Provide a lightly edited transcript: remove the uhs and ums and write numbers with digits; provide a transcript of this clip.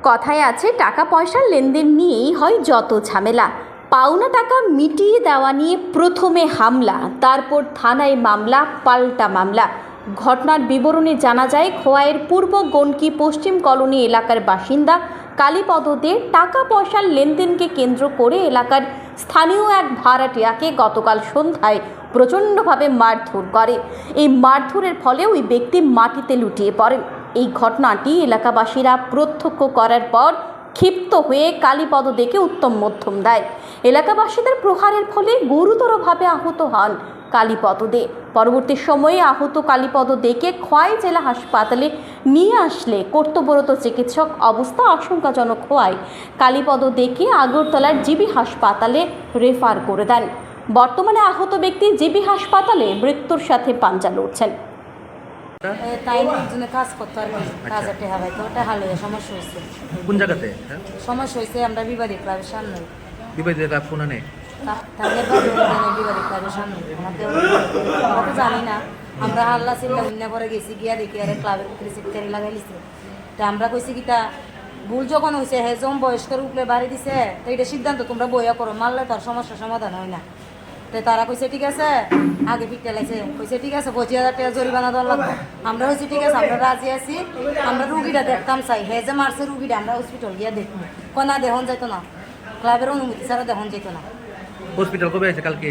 কথায় আছে টাকা পয়সার লেনদেন নিয়েই হয় যত ঝামেলা। পাওনা টাকা মিটিয়ে দেওয়া নিয়ে প্রথমে হামলা, তারপর থানায় মামলা, পাল্টা মামলা। ঘটনার বিবরণে জানা যায়, খোয়াইয়ের পূর্ব গণ্ডকি পশ্চিম কলোনি এলাকার বাসিন্দা কালীপদ দে টাকা পয়সার লেনদেনকে কেন্দ্র করে এলাকার স্থানীয় এক ভাড়াটিয়াকে গতকাল সন্ধ্যায় প্রচণ্ডভাবে মারধর করে। এই মারধরের ফলে ওই ব্যক্তি মাটিতে লুটিয়ে পড়েন। এই ঘটনাটি এলাকাবাসীরা প্রত্যক্ষ করার পর ক্ষিপ্ত হয়ে কালীপদ দেকে উত্তম মধ্যম দেয়। এলাকাবাসীদের প্রহারের ফলে গুরুতরভাবে আহত হন কালীপদ দে। পরবর্তী সময়ে আহত কালীপদ দেকে খোয়াই জেলা হাসপাতালে নিয়ে আসলে কর্তব্যরত চিকিৎসক অবস্থা আশঙ্কাজনক হওয়ায় কালীপদ দেকে আগরতলার জিবি হাসপাতালে রেফার করে দেন। বর্তমানে আহত ব্যক্তি জিবি হাসপাতালে মৃত্যুর সাথে পাঞ্জা লড়ছেন। তাই জন্য কাজ করতো আর কি, কাজের টেহা ভাই তো ওটা হালে সমস্যা হয়েছে। কোন জায়গাতে সমস্যা হয়েছে আমরা বিবাদী ক্লাবের সামনে। বিবাদী ক্লাব কোন নেই? তাহলে বিবাদী ক্লাবের সামনে আমরা তো জানি না। আমরা হাল্লা চিল্লা উন্না পরে গেছি, গিয়া দেখি আরে ক্লাবের ভিতরে সিটকারি লাগাই দিছে। তা আমরা কইছি কি তা ভুল যখন হয়েছে হেজম বয়স্কের উপরে বাড়ি দিছে, তো এটা সিদ্ধান্ত তোমরা বইয়া করো, মারলে তার সমস্যার সমাধান হয় না। তো তারা কইছে ঠিক আছে, আগে পিকটা লাগছে, কইছে ঠিক আছে 25,000 টাকা জরিমানা দেওয়া লাগবে। আমরা হয়েছি ঠিক আছে, আমরা রাজি আছি, আমরা রুগীটা দেখতাম চাই, হে যে মারছে রুগীটা আমরা হসপিটাল গিয়া দেখবো। না দেহন যেত না, ক্লাবের অনুমতি ছাড়া দেহন যেত না। হসপিটাল কবে আছে? কালকে।